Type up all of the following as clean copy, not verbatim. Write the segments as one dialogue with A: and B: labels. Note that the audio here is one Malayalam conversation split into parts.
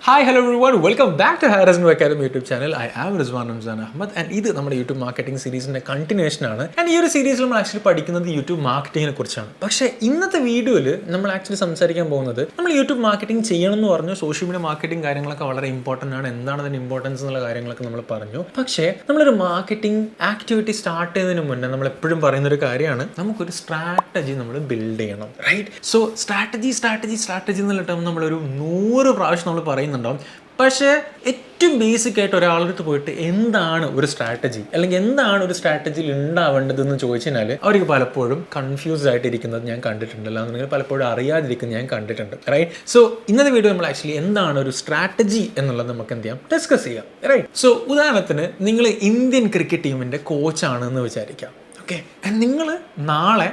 A: Hi, hello everyone. Welcome back to Harris New Academy YouTube channel. I am Rizwan Ramzan Ahmed and ഇത് നമ്മുടെ യൂട്യൂബ് മാർക്കറ്റിംഗ് സീരീസിൻ്റെ കണ്ടിന്യൂഷൻ ആണ്. ആൻഡ് ഈ ഒരു സീരീസിൽ നമ്മൾ ആക്ച്വലി പഠിക്കുന്നത് യൂട്യൂബ് മാർക്കറ്റിങ്ങിനെ കുറിച്ചാണ്. പക്ഷേ ഇന്നത്തെ വീഡിയോയിൽ നമ്മൾ ആക്ച്വലി സംസാരിക്കാൻ പോകുന്നത് നമ്മൾ യൂട്യൂബ് മാർക്കറ്റിംഗ് ചെയ്യണം എന്ന് പറഞ്ഞു. സോഷ്യൽ മീഡിയ മാർക്കറ്റിംഗ് കാര്യങ്ങളൊക്കെ വളരെ ഇമ്പോർട്ടൻ്റ് ആണ്. എന്താണ് അതിൻ്റെ ഇമ്പോർട്ടൻസ് എന്നുള്ള കാര്യങ്ങളൊക്കെ നമ്മൾ പറഞ്ഞു. പക്ഷേ നമ്മളൊരു മാർക്കറ്റിംഗ് ആക്ടിവിറ്റി സ്റ്റാർട്ട് ചെയ്യുന്നതിന് മുന്നേ നമ്മൾ എപ്പോഴും പറയുന്നൊരു കാര്യമാണ് നമുക്കൊരു സ്ട്രാറ്റജി നമ്മൾ ബിൽഡ് ചെയ്യണം. റൈറ്റ്? സോ സ്ട്രാറ്റജി എന്നുള്ള ടേം നമ്മളൊരു 100 പ്രാവശ്യം നമ്മൾ പറയുന്നുണ്ടാവും. പക്ഷേ ഏറ്റവും ബേസിക് ആയിട്ട് ഒരാളടുത്ത് പോയിട്ട് എന്താണ് ഒരു സ്ട്രാറ്റജി അല്ലെങ്കിൽ എന്താണ് ഒരു സ്ട്രാറ്റജിയിൽ ഉണ്ടാവേണ്ടതെന്ന് ചോദിച്ചു കഴിഞ്ഞാൽ അവർക്ക് പലപ്പോഴും കൺഫ്യൂസ്ഡ് ആയിട്ടിരിക്കുന്നത് ഞാൻ കണ്ടിട്ടുണ്ട്. അല്ലാന്നുണ്ടെങ്കിൽ പലപ്പോഴും അറിയാതിരിക്കുന്നത് ഞാൻ കണ്ടിട്ടുണ്ട്. റൈറ്റ്? സോ ഇന്നത്തെ വീഡിയോ നമ്മൾ ആക്ച്വലി എന്താണ് ഒരു സ്ട്രാറ്റജി എന്നുള്ളത് നമുക്ക് എന്ത് ചെയ്യാം, ഡിസ്കസ് ചെയ്യാം. റൈറ്റ്? സോ ഉദാഹരണത്തിന് നിങ്ങൾ ഇന്ത്യൻ ക്രിക്കറ്റ് ടീമിൻ്റെ കോച്ചാണെന്ന് വിചാരിക്കാം. ഓക്കെ, നിങ്ങൾ നാളെ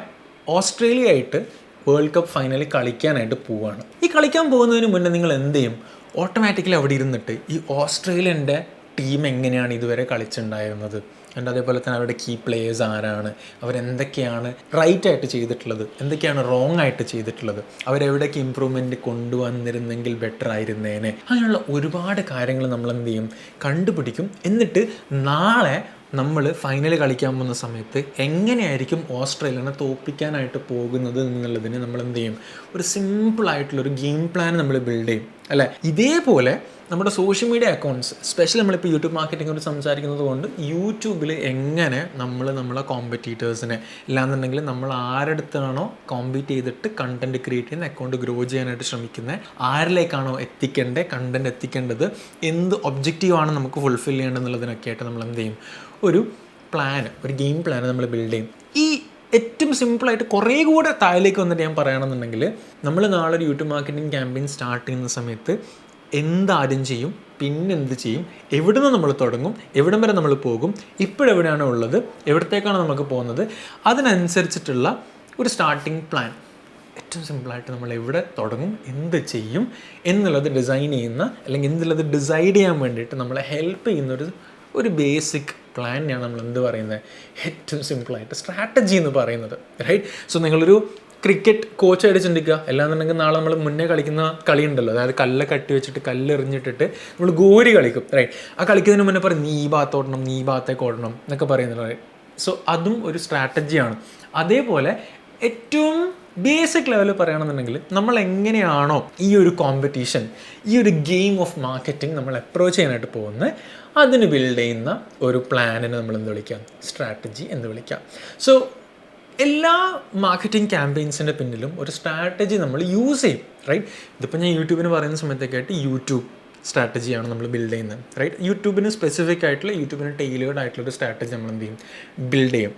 A: ഓസ്ട്രേലിയ ആയിട്ട് വേൾഡ് കപ്പ് ഫൈനലിൽ കളിക്കാനായിട്ട് പോവുകയാണ്. ഈ കളിക്കാൻ പോകുന്നതിന് മുന്നേ നിങ്ങൾ എന്ത് ചെയ്യും? ഓട്ടോമാറ്റിക്കലി അവിടെ ഇരുന്നിട്ട് ഈ ഓസ്ട്രേലിയൻ്റെ ടീം എങ്ങനെയാണ് ഇതുവരെ കളിച്ചിട്ടുണ്ടായിരുന്നത്, ആൻഡ് അതേപോലെ തന്നെ അവരുടെ കീ പ്ലേയേഴ്സ് ആരാണ്, അവരെന്തൊക്കെയാണ് റൈറ്റ് ആയിട്ട് ചെയ്തിട്ടുള്ളത്, എന്തൊക്കെയാണ് റോങ് ആയിട്ട് ചെയ്തിട്ടുള്ളത്, അവരെവിടേക്ക് ഇമ്പ്രൂവ്മെൻറ്റ് കൊണ്ടുവന്നിരുന്നെങ്കിൽ ബെറ്റർ ആയിരുന്നേനെ, അങ്ങനെയുള്ള ഒരുപാട് കാര്യങ്ങൾ നമ്മൾ എന്ത് ചെയ്യും, കണ്ടുപിടിക്കും. എന്നിട്ട് നാളെ നമ്മൾ ഫൈനൽ കളിക്കാൻ പോകുന്ന സമയത്ത് എങ്ങനെയായിരിക്കും ഓസ്ട്രേലിയനെ തോൽപ്പിക്കാനായിട്ട് പോകുന്നത് എന്നുള്ളതിന് നമ്മൾ എന്ത് ചെയ്യും, ഒരു സിമ്പിളായിട്ടുള്ളൊരു ഗെയിം പ്ലാൻ നമ്മൾ ബിൽഡ് ചെയ്യും. അല്ലേ? ഇതേപോലെ നമ്മുടെ സോഷ്യൽ മീഡിയ അക്കൗണ്ട്സ്, സ്പെഷ്യലി നമ്മളിപ്പോൾ യൂട്യൂബ് മാർക്കറ്റിംഗ് സംസാരിക്കുന്നത് കൊണ്ട് യൂട്യൂബിൽ എങ്ങനെ നമ്മളെ കോമ്പറ്റീറ്റേഴ്സിനെ ഇല്ലാന്നുണ്ടെങ്കിൽ നമ്മൾ ആരടുത്താണോ കോമ്പീറ്റ് ചെയ്തിട്ട് കണ്ടൻറ്റ് ക്രിയേറ്റ് ചെയ്യുന്ന അക്കൗണ്ട് ഗ്രോ ചെയ്യാനായിട്ട് ശ്രമിക്കുന്നത്, ആരിലേക്കാണോ കണ്ടൻറ്റ് എത്തിക്കേണ്ടത്, എന്ത് ഒബ്ജക്റ്റീവാണ് നമുക്ക് ഫുൾഫിൽ ചെയ്യേണ്ടതെന്നുള്ളതിനൊക്കെ ആയിട്ട് നമ്മൾ എന്ത് ചെയ്യും, ഒരു ഗെയിം പ്ലാൻ നമ്മൾ ബിൽഡ് ചെയ്യും. ഈ ഏറ്റവും സിമ്പിളായിട്ട് കുറേ കൂടെ താഴേക്ക് വന്നിട്ട് ഞാൻ പറയുകയാണെന്നുണ്ടെങ്കിൽ, നമ്മൾ നാളെ ഒരു യൂട്യൂബ് മാർക്കറ്റിംഗ് ക്യാമ്പയിൻ സ്റ്റാർട്ട് ചെയ്യുന്ന സമയത്ത് എന്താദ്യം ചെയ്യും, പിന്നെന്ത് ചെയ്യും, എവിടെ നിന്ന് നമ്മൾ തുടങ്ങും, എവിടം വരെ നമ്മൾ പോകും, ഇപ്പോഴെവിടെയാണോ ഉള്ളത്, എവിടത്തേക്കാണ് നമുക്ക് പോകുന്നത്, അതിനനുസരിച്ചിട്ടുള്ള ഒരു സ്റ്റാർട്ടിങ് പ്ലാൻ. ഏറ്റവും സിമ്പിളായിട്ട് നമ്മൾ എവിടെ തുടങ്ങും, എന്ത് ചെയ്യും എന്നുള്ളത് ഡിസൈൻ ചെയ്യുന്ന അല്ലെങ്കിൽ എന്നുള്ളത് ഡിസൈഡ് ചെയ്യാൻ വേണ്ടിയിട്ട് നമ്മളെ ഹെൽപ്പ് ചെയ്യുന്ന ഒരു ബേസിക് പ്ലാനിനെയാണ് നമ്മൾ എന്ത് പറയുന്നത്, ഏറ്റവും സിമ്പിളായിട്ട് സ്ട്രാറ്റജി എന്ന് പറയുന്നത്. റൈറ്റ്? സോ നിങ്ങളൊരു ക്രിക്കറ്റ് കോച്ചായിട്ട് ചിന്തിക്കുക. അല്ലാന്നുണ്ടെങ്കിൽ നാളെ നമ്മൾ മുന്നേ കളിക്കുന്ന കളി ഉണ്ടല്ലോ, അതായത് കല്ല് കട്ടി വെച്ചിട്ട് കല്ലെറിഞ്ഞിട്ടിട്ട് നമ്മൾ ഗോരി കളിക്കും. റൈറ്റ്? ആ കളിക്കുന്നതിന് മുന്നേ പറയും നീ ഭാഗത്ത് ഓടണം, നീ ഭാഗത്തേക്ക് ഓടണം എന്നൊക്കെ പറയുന്നത്. റൈറ്റ്? സോ അതും ഒരു സ്ട്രാറ്റജിയാണ്. അതേപോലെ ഏറ്റവും ബേസിക് ലെവലിൽ പറയുകയാണെന്നുണ്ടെങ്കിൽ നമ്മൾ എങ്ങനെയാണോ ഈ ഒരു കോമ്പറ്റീഷൻ, ഈ ഒരു ഗെയിം ഓഫ് മാർക്കറ്റിംഗ് നമ്മൾ അപ്രോച്ച് ചെയ്യാനായിട്ട് പോകുന്നത്, അതിന് ബിൽഡ് ചെയ്യുന്ന ഒരു പ്ലാനിനെ നമ്മൾ എന്ത് വിളിക്കാം, സ്ട്രാറ്റജി എന്ന് വിളിക്കാം. സോ എല്ലാ മാർക്കറ്റിംഗ് ക്യാമ്പയിൻസിൻ്റെ പിന്നിലും ഒരു സ്ട്രാറ്റജി നമ്മൾ യൂസ് ചെയ്യും. റൈറ്റ്? ഇതിപ്പോൾ ഞാൻ യൂട്യൂബിന് പറയുന്ന സമയത്തൊക്കെയായിട്ട് യൂട്യൂബ് സ്ട്രാറ്റജിയാണ് നമ്മൾ ബിൽഡ് ചെയ്യുന്നത്. റൈറ്റ്? യൂട്യൂബിന് സ്പെസിഫിക് ആയിട്ടുള്ള, യൂട്യൂബിന് ടൈലേർഡ് ആയിട്ടുള്ളൊരു സ്ട്രാറ്റജി നമ്മൾ എന്ത് ചെയ്യും, ബിൽഡ് ചെയ്യും.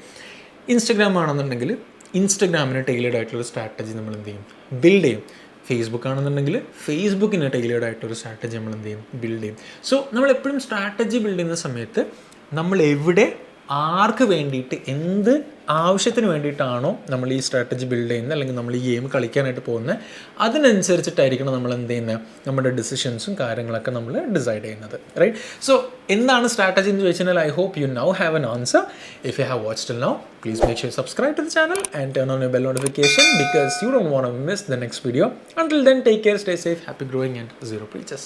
A: ഇൻസ്റ്റഗ്രാം ആണെന്നുണ്ടെങ്കിൽ ഇൻസ്റ്റഗ്രാമിന് ടൈലേർഡ് ആയിട്ടുള്ളൊരു സ്ട്രാറ്റജി നമ്മൾ എന്ത് ചെയ്യും, ബിൽഡ് ചെയ്യും. ഫേസ്ബുക്ക് ആണെന്നുണ്ടെങ്കിൽ ഫേസ്ബുക്കിന് ടൈലേർഡ് ആയിട്ടൊരു സ്ട്രാറ്റജി നമ്മൾ എന്ത് ചെയ്യും, ബിൽഡ് ചെയ്യും. സോ നമ്മളെപ്പോഴും സ്ട്രാറ്റജി ബിൽഡ് ചെയ്യുന്ന സമയത്ത് നമ്മൾ എവിടെ, ആർക്ക് വേണ്ടിയിട്ട്, എന്ത് ആവശ്യത്തിന് വേണ്ടിയിട്ടാണോ നമ്മൾ ഈ സ്ട്രാറ്റജി ബിൽഡ് ചെയ്യുന്നത് അല്ലെങ്കിൽ നമ്മൾ ഈ ഗെയിം കളിക്കാനായിട്ട് പോകുന്നത്, അതിനനുസരിച്ചിട്ടായിരിക്കണം നമ്മൾ എന്ത് ചെയ്യുന്നത്, നമ്മുടെ ഡിസിഷൻസും കാര്യങ്ങളൊക്കെ നമ്മൾ ഡിസൈഡ് ചെയ്യുന്നത്. റൈറ്റ്? സോ എന്താണ് സ്ട്രാറ്റജി എന്ന് ചോദിച്ചാൽ I hope you now have an answer. If you have watched till now, please make sure you subscribe to the channel and turn on your bell notification because you don't want to miss the next video. Until then, take care, stay safe, happy growing and zero preachers.